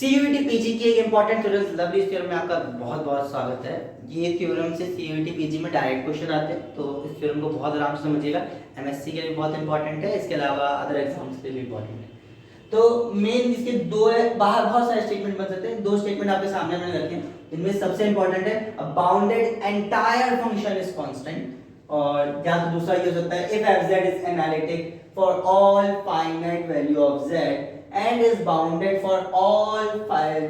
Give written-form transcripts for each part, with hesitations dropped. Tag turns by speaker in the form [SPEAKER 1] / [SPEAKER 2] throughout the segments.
[SPEAKER 1] CUET PG की एक important theorem lovely theorem में आपका बहुत बहुत स्वागत है। ये थ्योरम से सीयूईटी पीजी में डायरेक्ट क्वेश्चन आते हैं, तो इस थ्योरम को बहुत आराम से समझिएगा। एमएससी के लिए भी बहुत इंपॉर्टेंट है, इसके अलावा अदर एग्जाम्स के लिए भी इंपॉर्टेंट है। तो मेन इसके दो है, बाहर बहुत सारे स्टेटमेंट बन सकते हैं। दो स्टेटमेंट आपके सामने मैंने रखे हैं, इनमें सबसे इंपॉर्टेंट है अ bounded entire function is constant, और या तो दूसरा ये हो सकता है if fz is analytic for all finite value of z and is bounded for all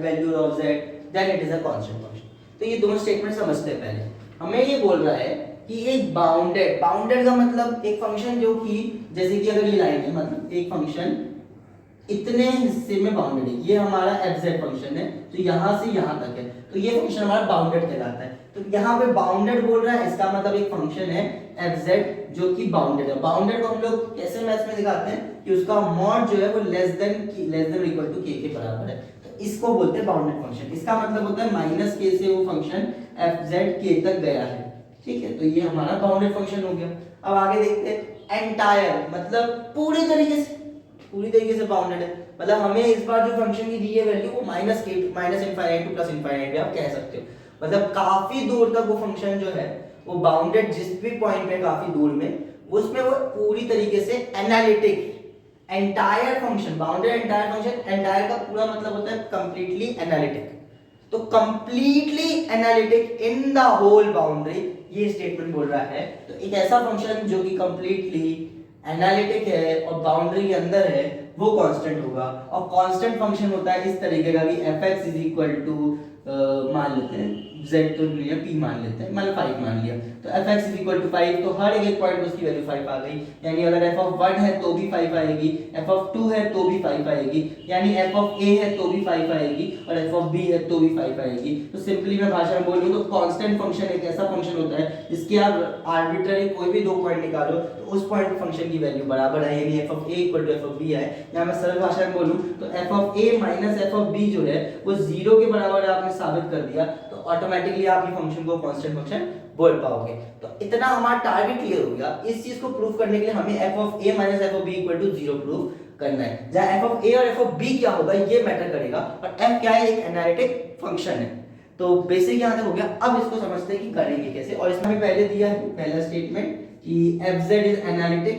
[SPEAKER 1] value of z then it is a constant function। तो ये दोनों स्टेटमेंट समझते हैं। पहले हमें ये बोल रहा है कि एक बाउंडेड का मतलब एक फंक्शन जो कि जैसे कि अगर ये लाइन है, मतलब एक फंक्शन इतने हिस्से में बाउंडेड है, ये हमारा fz फंक्शन है, तो यहां से यहां तक है, तो ये फंक्शन हमारा बाउंडेड कहलाता है। तो यहाँ पे बाउंडेड बोल रहा है, इसका मतलब एक फंक्शन है fz जो कि बाउंडेड है। बाउंडेड को हम लोग कैसे मैथ्स में दिखाते हैं कि उसका मॉड जो है वो less than equal to k के बराबर है, तो इसको बोलते हैं बाउंडेड फंक्शन। इसका मतलब होता है माइनस k से वो फंक्शन fz k तक गया है, ठीक है, तो ये हमारा बाउंडेड फंक्शन हो गया। अब आगे देखते हैं एंटायर, मतलब पूरी तरीके से बाउंडेड है, मतलब हमें इस बार जो फंक्शन की दी है वैल्यू वो minus infinite two plus infinite भी आप कह सकते हो, मतलब काफी दूर तक वो फंक्शन जो है वो बाउंडेड जिस भी पॉइंट पे काफी दूर में, उसमें वो पूरी तरीके से analytic entire function, bounded entire function, entire का पूरा मतलब होता है कंप्लीटली एनालिटिक, तो completely analytic in the whole boundary, ये स्टेटमेंट बोल रहा है। तो एक ऐसा फंक्शन जो कि कंप्लीटली एनालिटिक है और बाउंड्री के अंदर है वो कांस्टेंट होगा, और कांस्टेंट फंक्शन होता है इस तरीके का कि fx इज इक्वल टू मान लेते हैं z तो लिया p मान लेते हैं, मतलब 5 मान लिया, तो fx इज इक्वल टू 5, तो हर एक पॉइंट पे उसकी वैल्यू 5 आ गई, यानी अगर f ऑफ 1 है तो भी 5 आएगी, f ऑफ 2 है तो भी 5 आएगी, यानी f ऑफ a है तो भी 5 आएगी, और f ऑफ b है तो भी 5 आएगी। तो सिंपली मैं भाषा में बोलूं तो कांस्टेंट फंक्शन एक ऐसा फंक्शन होता है जिसके आप आर्बिट्ररी कोई भी दो पॉइंट निकालो तो उस पॉइंट फंक्शन की वैल्यू बराबर है, यानी f of a equal to f of b है। या मैं सरल भाषा में बोलूं तो f of a minus f of b जो है वो 0 के बराबर आपने साबित कर दिया, तो ऑटोमेटिकली आप ये फंक्शन को कांस्टेंट फंक्शन बोल पाओगे। तो इतना हमारा टारगेट क्लियर हो गया। इस चीज को प्रूव करने के लिए हमें f of a minus f of b equal to 0 prove करना है, जहां f ऑफ a और f ऑफ b क्या होगा ये मैटर करेगा, और f क्या है, एक एनालिटिक फंक्शन है। तो बेसिक यहां तक हो गया। अब इसको समझते हैं कि करेंगे कैसे, और इसमें पहले दिया है पहला स्टेटमेंट कि fz इज एनालिटिक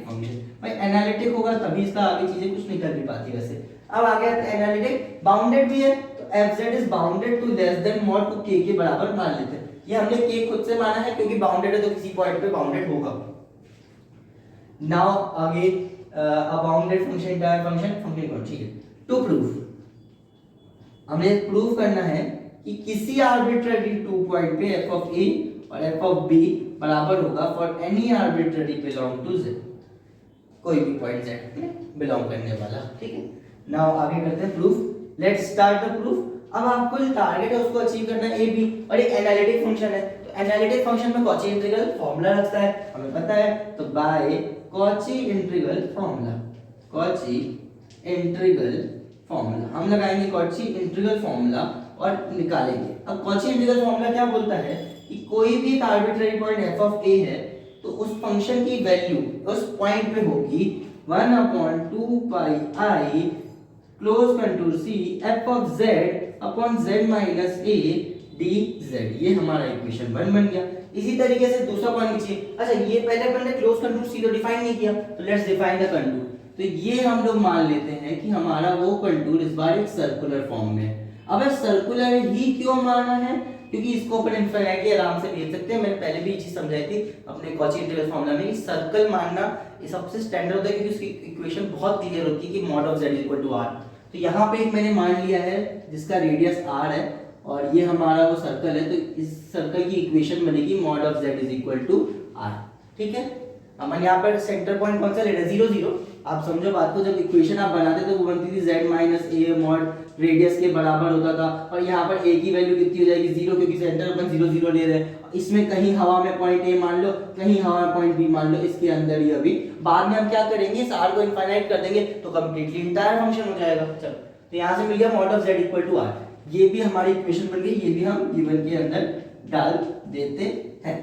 [SPEAKER 1] फंक्शन। भाई एनालिटिक होगा तभी इसका आगे चीजें कुछ निकल भी पाती वैसे। अब आगे एनालिटिक बाउंडेड भी है, तो fz is bounded to less than mod to k के बराबर मान लेते हैं। ये हमने k खुद से माना है क्योंकि बाउंडेड है तो किसी पॉइंट पे बाउंडेड होगा। नाउ आगे अ बाउंडेड फंक्शन का फंक्शन को, ठीक है, टू प्रूव हमें प्रूव करना है कि किसी आर्बिट्ररी 2 पॉइंट पे f ऑफ a और f ऑफ b बराबर होगा for any arbitrary belong to z, कोई भी पॉइंट z में बिलोंग करने वाला, ठीक है। नाउ आगे करते हैं proof. Let's start the proof. अब आपको जो टारगेट है उसको अचीव करना है a b, और एक एनालिटिक फंक्शन है, तो एनालिटिक फंक्शन में कॉची इंटीग्रल फार्मूला रखता है, हमें पता है, तो बाय कॉची इंटीग्रल फार्मूला हम लगाएंगे कॉची इंटीग्रल फार्मूला और निकालेंगे। अब कॉची इंटीग्रल फार्मूला क्या बोलता है कि कोई भी arbitrary point f of a है तो उस फंक्शन की वैल्यू उस पॉइंट पे होगी 1/2 पाई i close contour c f of z upon z minus a dz। ये हमारा इक्वेशन 1 बन गया। इसी तरीके से दूसरा पॉइंट लीजिए। अच्छा, ये पहले अपन ने क्लोज कंटूर c तो डिफाइन नहीं किया, तो लेट्स डिफाइन द कंटूर। तो ये हम लोग मान लेते हैं कि हमारा वो कंटूर इस बार एक सर्कुलर फॉर्म में है। अब सर्कुलर ही क्यों माना है, क्योंकि इसको अपन इनफिनिटी आराम से लिख सकते हैं। मैंने पहले भी ये चीज समझाई थी अपने कॉची इंटीग्रल फार्मूला में कि सर्कल मानना ये सबसे स्टैंडर्ड होता है, क्योंकि उसकी इक्वेशन बहुत क्लियर होती है कि mod of z equal to r। तो यहाँ पे एक मैंने मान लिया है जिसका रेडियस r है, और ये हमारा वो सर्कल है, तो इस सर्कल की इक्वेशन बनेगी mod of z is equal to r, ठीक है। हमने यहाँ पर सेंटर पॉइंट कौन सा ले रहे हैं, 0 0। आप समझो बात को, जब इक्वेशन आप बनाते तो वो बनती थी z minus a mod radius के बराबर होता था, और यहाँ पर a की वैल्यू कितनी हो जाएगी 0, क्योंकि सेंटर अपन 0 0 ले रहे हैं। इसमें कहीं हवा में पॉइंट a मान लो, कहीं हवा में पॉइंट b मान लो, इसके अंदर ही अभी बाद में हम क्या करेंगे, इस r को इनफाइनाइट कर देंगे तो कंप्लीटली इंटायर फंक्शन हो जाएगा। चलो, तो यहाँ से मिल गया mod of z equal to r, ये भी हमारी इक्वेशन बन गई, ये भी हम गिवन के अंदर डाल देते हैं।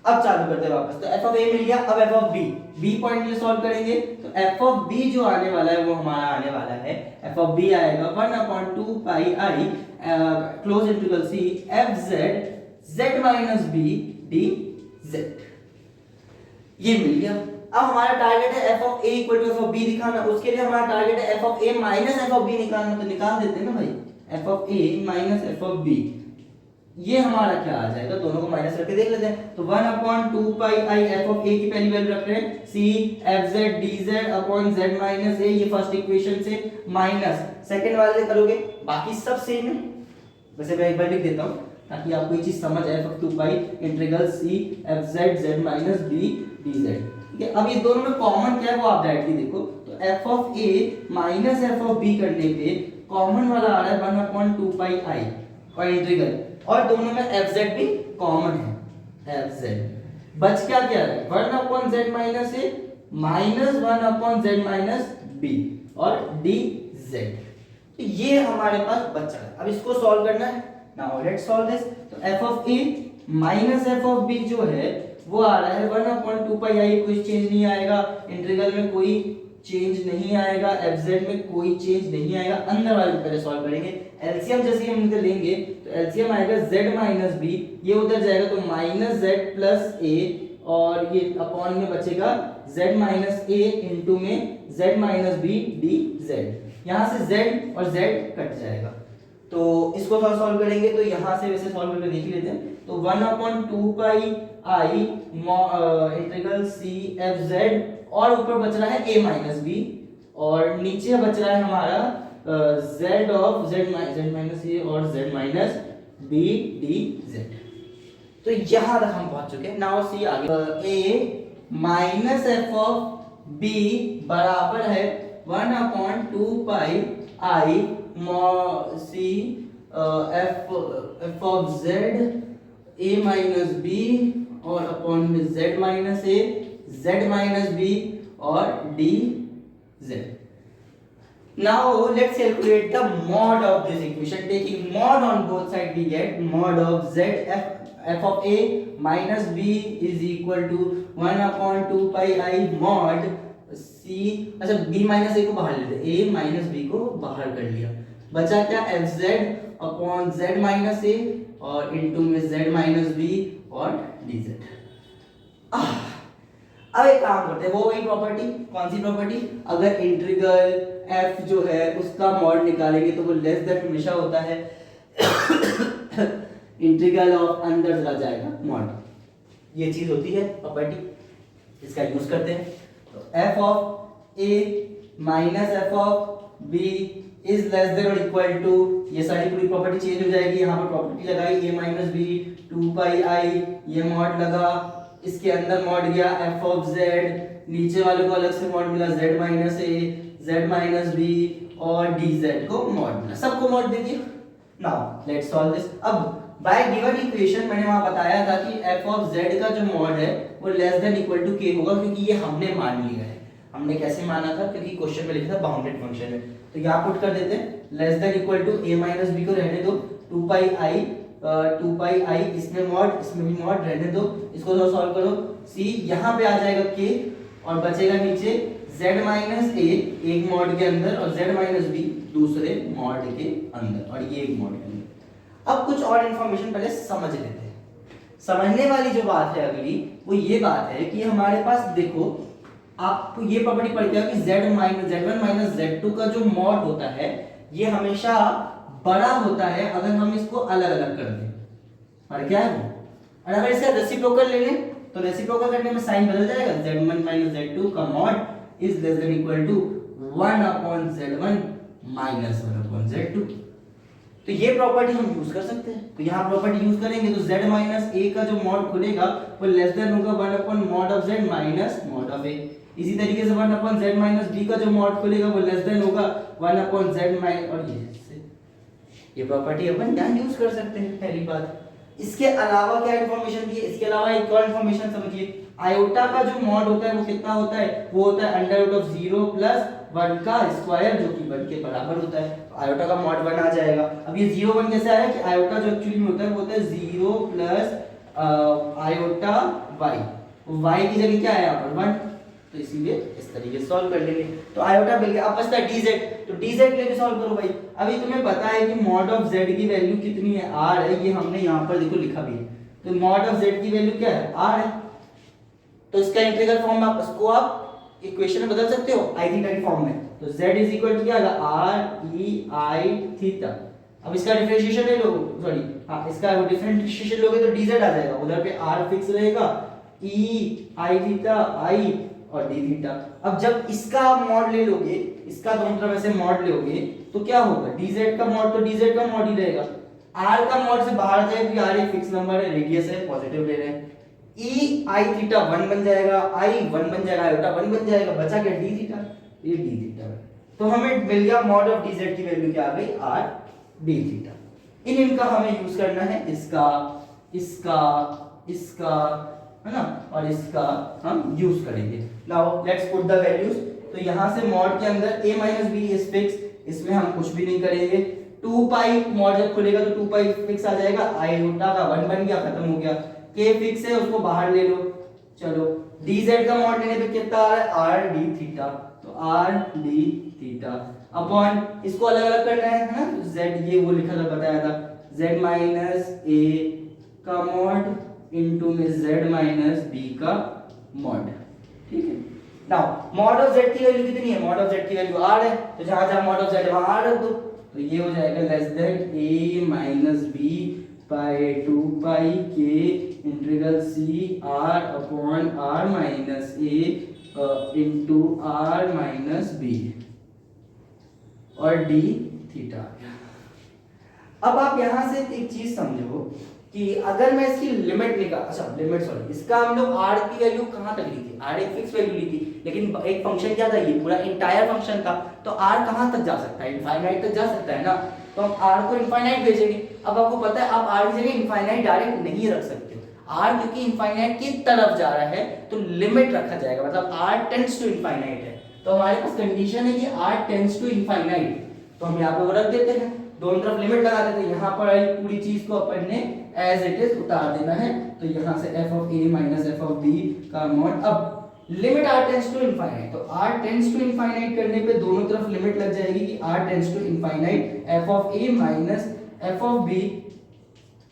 [SPEAKER 1] अब चालू करते हैं वापस। तो एफ ऑफ ए मिल गया, अब एफ ऑफ बी पॉइंट के लिए सॉल्व करेंगे। तो एफ ऑफ बी जो आने वाला है वो हमारा आने वाला है, एफ ऑफ बी आएगा 1/2 pi i close integral C f z z minus b d z, ये मिल गया। अब हमारा टारगेट है f of a equal to f of b दिखाना, उसके लिए हमारा टारगेट है f of a minus f of b निकालना। तो निकाल देते हैं ना भाई, f of a minus f of b, ये हमारा क्या आ जाएगा, दोनों को माइनस करके देख लेते हैं। तो 1/2 पाई आई एफ ऑफ ए की पहली वैल्यू रख रहे हैं C f z d z upon z minus a, ये फर्स्ट इक्वेशन से माइनस सेकंड वाले करोगे, बाकी सब सेम है। वैसे मैं एक बार लिख देता हूं ताकि आपको ये चीज समझ आए। F of 2 pi integral C f z z minus b d z, ठीक है। अब ये दोनों में कॉमन क्या है वो आप डायरेक्टली देखो। तो f of a minus f of b करने पे कॉमन वाला आ रहा है 1/2 पाई आई और इंटीग्रल, और दोनों में एफ जेड भी कॉमन है, एफ जेड बच क्या क्या है 1/z माइनस ए माइनस 1/z माइनस बी और डी जेड। तो ये हमारे पास बचा है, अब इसको सॉल्व करना है। Now let's solve this. तो f of a minus f of b जो है वो आ रहा है 1/2 पाई आई, कोई चेंज नहीं आएगा, इंटीग्रल में कोई चेंज नहीं आएगा, एफ जेड में कोई चेंज नहीं आएगा। अंदर वाले को पहले सॉल्व करेंगे। एलसीएम जैसे हम इनके लेंगे तो एलसीएम आएगा z माइनस बी, ये उधर जाएगा तो माइनस जेड प्लस ए, और ये अपॉन में बचेगा z माइनस ए इंटू में z minus b d z. यहाँ से z और z कट जाएगा, तो इसको थोड़ा सॉल्व करेंगे। तो यहाँ से वैसे सॉल्व करके देख लेते हैं। तो 1/2 पाई आई इंटीग्रल सी एफ जेड, और ऊपर बच रहा है a माइनस बी, और नीचे बच रहा है हमारा z of z minus a और z minus b d z. तो यहां तक हम पहुंच चुके हैं। नाउ सी आगे a minus f of b बराबर है 1/2 pi i C f of z a minus b और अपॉन में z minus a z minus b और d z। Now let's calculate the mod of this equation. Taking mod on both sides, we get mod of z f of a minus b is equal to 1/2 pi I mod c। अच्छा b minus a को बाहर लेते, a minus b को बाहर कर लिया, बचा क्या f z upon z minus a और इंटू में z माइनस b और डी जेड। अब एक काम करते हैं, वो वही प्रॉपर्टी, कौन सी प्रॉपर्टी, अगर इंटीग्रल f जो है उसका मॉड निकालेंगे तो वो लेस देन हमेशा होता है इंटीग्रल ऑफ अंदर चला जाएगा मॉड, ये चीज होती है प्रॉपर्टी, इसका यूज करते हैं। तो f of a minus f of b is less then और इक्वल टू, ये सारी पूरी प्रॉपर्टी चेंज हो जाएगी। यहाँ पर प्रॉपर्टी लगाई a माइनस बी 2 पाई आई, ये मॉड लगा, इसके अंदर मॉड गया f ऑफ z, नीचे वाले को अलग से मॉड मिला z minus a z minus b और dz को मॉड मिला, सबको मॉड दे दिया। Now let's solve this. अब बाय गिवन इक्वेशन मैंने वहां बताया था कि f ऑफ z का जो मॉड है वो less than equal to k होगा, क्योंकि ये हमने मान लिया है। हमने कैसे माना था, क्योंकि क्वेश्चन में लिखा था बाउंडेड फंक्शन है। तो यहां पुट कर देते हैं less than equal to a minus b को रहने दो, 2 पाई आई इसमें मॉड इसमें भी मॉड रहने दो, इसको थोड़ा सॉल्व करो। c यहां पे आ जाएगा k और बचेगा नीचे z माइनस a एक मॉड के अंदर और z माइनस b दूसरे मॉड के अंदर, और ये एक मॉड के अंदर। अब कुछ और इंफॉर्मेशन पहले समझ लेते हैं। समझने वाली जो बात है अगली वो ये बात है कि हमारे पास देखो, आपको ये प्रॉपर्टी पढ़ते हो कि z minus z1 minus z2 का जो मॉड होता है ये हमेशा बड़ा होता है अगर हम इसको अलग अलग कर दें। और क्या है वो, और अगर इसे रेसिप्रोकल ले लें तो रेसिप्रोकल करने में साइन बदल जाएगा, z1 माइनस z2 का mod is less than equal to 1/z1 minus 1/z2। तो ये प्रॉपर्टी हम यूज कर सकते हैं। तो यहाँ प्रॉपर्टी यूज करेंगे तो z माइनस a का जो मॉड खुलेगा वो लेस देन होगा 1/mod of z minus mod of a। इसी तरीके से 1/z माइनस b का जो मॉड खुलेगा वो लेस देन होगा 1/z माइनस, और ये प्रॉपर्टी अपन यहाँ यूज कर सकते हैं पहली बात। इसके अलावा क्या इंफॉर्मेशन दी है, इसके अलावा एक और इंफॉर्मेशन समझिए। आयोटा का जो मॉड होता है वो कितना होता है, वो होता है अंडर रूट ऑफ 0 प्लस 1 का स्क्वायर जो कि 1 के बराबर होता है। तो आयोटा का मॉड 1 आ जाएगा। अब ये 0 1 कैसे आया कि आयोटा जो एक्चुअली में होता है वो होता है 0 प्लस आयोटा वाई, वाई की जगह क्या है यहाँ पर 1, तो इसीलिए इस तरीके से सॉल्व कर लेंगे। तो आयोटा मिल गया। अब बचता है dz, तो dz लेके सॉल्व करो भाई। अभी तुम्हें पता है कि मॉड ऑफ z की वैल्यू कितनी है, r है, ये हमने यहाँ पर देखो लिखा भी है। तो मॉड ऑफ z की वैल्यू क्या है, r है। तो इसका इंटीग्रल फॉर्म में इसको आप इक्वेशन में बदल सकते हो आई थीटा की फॉर्म में। तो z इज इक्वल टू क्या आएगा, r e i थीटा। अब इसका डिफरेंशिएशन ले लो, सॉरी हाँ इसका डिफरेंशिएशन लोगे तो dz आ जाएगा, उधर पे r फिक्स रहेगा, e i थीटा i और d थीटा। अब जब इसका आप मॉड ले लोगे, इसका दोनों तरफ ऐसे मॉड लोगे तो क्या होगा, dz का मॉड तो dz का मॉड ही रहेगा, r का मॉड से बाहर जाए तो r एक फिक्स नंबर है, रेडियस है, पॉजिटिव ले रहे हैं, e i थीटा 1 बन जाएगा, i 1 बन जाएगा, आयोटा 1 बन जाएगा, बचा क्या d थीटा, ये d थीटा है। तो हमें मिल गया मॉड ऑफ dz की वैल्यू क्या आ गई, r d थीटा। इनका हमें यूज करना है, इसका इसका इसका है ना, और इसका हम यूज करेंगे। Now let's put the values. तो यहां से मॉड के अंदर a minus b is fix, इसमें हम कुछ भी नहीं करेंगे। 2 पाई मॉड जब खुलेगा तो 2 पाई फिक्स आ जाएगा, आयोटा का 1 बन गया, खत्म हो गया। k फिक्स है, उसको बाहर ले लो। चलो dz का मॉड लेने पे कितना आ रहा है, r d थीटा, तो r d थीटा अपॉन इसको अलग अलग करना है ना, z ये वो लिखा था बताया था, z माइनस a का मॉड इनटू में z माइनस b का मॉड, ठीक है। नाउ मॉड ऑफ z की वैल्यू कितनी है, मॉड ऑफ z की वैल्यू r है, तो जहां जहां मॉड ऑफ z वहां r रख दो, तो ये हो जाएगा less than a minus b by 2 pi k integral c r upon r minus a into r minus b और d थीटा। अब आप यहां से एक चीज समझो कि अगर मैं इसकी लिमिट निकाल, अच्छा लिमिट सॉरी, इसका हम लोग r की वैल्यू कहां तक ली थी, r एक फिक्स वैल्यू ली थी, लेकिन एक फंक्शन क्या था, ये पूरा इंटायर फंक्शन था, तो r कहां तक जा सकता है, इनफाइनाइट तक जा सकता है ना, तो हम r को इनफाइनाइट भेजेंगे। अब आपको पता है आप r की जगह इनफाइनाइट डायरेक्ट नहीं रख सकते हो, r क्योंकि इनफाइनाइट की तरफ जा रहा है तो लिमिट रखा जाएगा, मतलब r टेंड्स टू इनफाइनाइट है, तो हमारे पास कंडीशन है कि r टेंड्स टू इनफाइनाइट, तो हम यहाँ पे वो रख देते हैं, दोनों तरफ लिमिट लगा देते हैं। यहाँ पर पूरी चीज को अपन ने एज इट इज उतार देना है, तो यहाँ से f of a minus f of b का मॉड। अब limit r tends to infinite, तो r टेंड्स टू इनफाइनाइट करने पे दोनों तरफ लिमिट लग जाएगी कि r tends to infinite f of a minus f of b।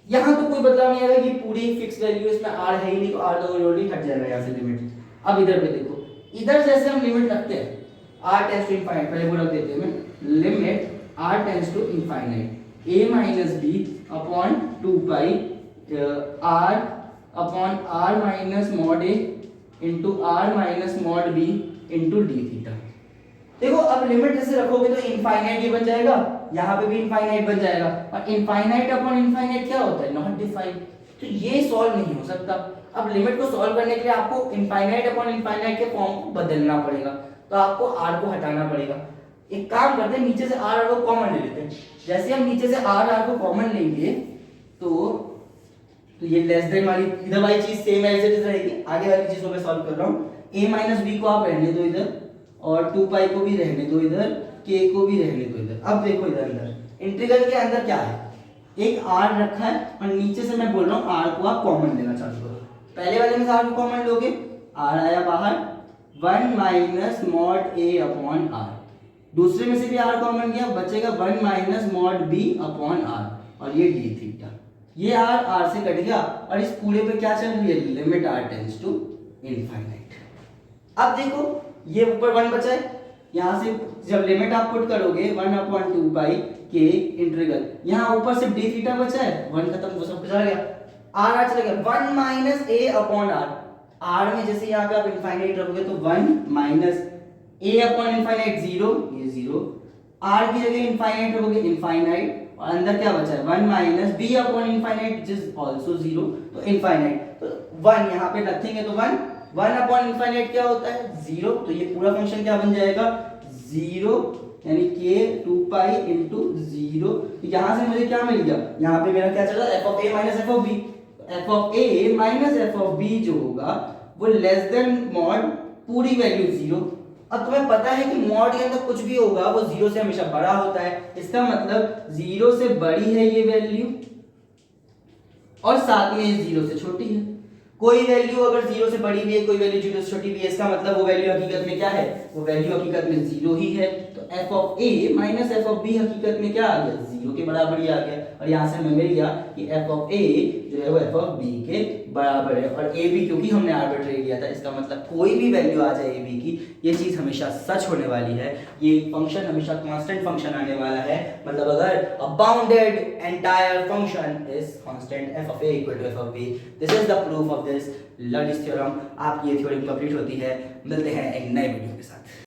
[SPEAKER 1] यहाँ तो कोई बदलाव नहीं आएगा कि पूरी फिक्स वैल्यू, इसमें r है ही नहीं, तो r तो ऑलरेडी हट जाएगा यहाँ से लिमिट। अब इधर पे देखो, इधर जैसे हम लिमिट रखते हैं r टेंड्स टू इनफाइनाइट, पहले वो रख देते हैं limit r tends to infinite a minus b upon 2 pi r upon r minus mod a into r minus mod b into d theta. देखो अब लिमिट जैसे रखोगे तो इनफाइनाइट ये बन जाएगा, यहाँ पे भी इनफाइनाइट बन जाएगा, और इनफाइनाइट अपॉन इनफाइनाइट क्या होता है, नॉट डिफाइंड, तो ये सॉल्व नहीं हो सकता। अब लिमिट को सॉल्व करने के लिए आपको इनफाइनाइट अपॉन इनफाइनाइट के फॉर्म को बदलना पड़ेगा, तो आपको r को हटाना पड़ेगा। एक काम करते हैं, नीचे से r को कॉमन ले लेते हैं। जैसे हम नीचे से r को कॉमन लेंगे तो ये लेस देन वाली इधर वाली चीज सेम एज इट इज रहेगी, आगे वाली चीज को मैं सॉल्व कर रहा हूँ। a माइनस b को आप रहने दो इधर, और 2 पाई को भी रहने दो इधर, k को भी रहने दो इधर। अब देखो इधर अंदर इंटीग्रल के अंदर क्या है, एक r रखा है और नीचे से मैं बोल रहा हूँ r को आप कॉमन लेना चालू करो। पहले वाले में से r को कॉमन लोगे, r आया बाहर, 1 minus mod a upon r, दूसरे में से भी r कॉमन गया, बचेगा 1 minus mod b upon r, और ये d थीटा, ये r से कट गया, और इस पूरे पे क्या चल रही है, limit r tends to infinite. अब देखो ये ऊपर 1 बचा है, यहाँ से जब लिमिट आप पुट करोगे 1 अपॉन 2 पाई k इंटीग्रल, यहाँ ऊपर सिर्फ d थीटा बचा है, 1 खत्म, वो सब चला गया, r चला गया, 1 minus a upon r, r में जैसे यहाँ पे आप इनफाइनाइट रखोगे तो 1 माइनस a अपॉन इनफाइनाइट 0, ये 0, r की जगह इनफाइनाइट रखोगे इनफाइनाइट, और अंदर क्या बचा है 1 minus b upon infinite which is also 0, तो इनफाइनाइट, तो 1 यहाँ पे रखेंगे तो 1 अपॉन इनफाइनाइट क्या होता है 0, तो ये पूरा फंक्शन क्या बन जाएगा 0, यानी k 2 पाई इंटू 0। यहाँ से मुझे क्या मिल गया, यहाँ पे मेरा क्या चल रहा है f of a minus f of b, f of a minus f of b जो होगा वो लेस देन मॉड पूरी वैल्यू 0। अब तुम्हें पता है कि मॉड के अंदर कुछ भी होगा वो 0 से हमेशा बड़ा होता है, इसका मतलब 0 से बड़ी है ये वैल्यू, और साथ में ये 0 से छोटी है। कोई वैल्यू अगर 0 से बड़ी भी है, कोई वैल्यू 0 से छोटी भी है, इसका मतलब वो वैल्यू हकीकत में क्या है, वो वैल्यू हकीकत में 0 ही है। तो f of a minus f of b हकीकत में क्या आ गया, 0 के बराबर ही आ गया। और यहाँ से हमें मिल गया कि f ऑफ a जो है वो f ऑफ b के बराबर है। और a b क्योंकि हमने आर्बिट्रेरी लिया था, इसका मतलब कोई भी वैल्यू आ जाए a b की, ये चीज़ हमेशा सच होने वाली है। ये फंक्शन हमेशा कांस्टेंट फंक्शन आने वाला है। मतलब अगर a bounded entire function is constant f of a equal to f of b, this is the proof of this Liouville's theorem. आपकी ये थ्योरम कंप्लीट होती है। मिलते हैं एक नए वीडियो के साथ।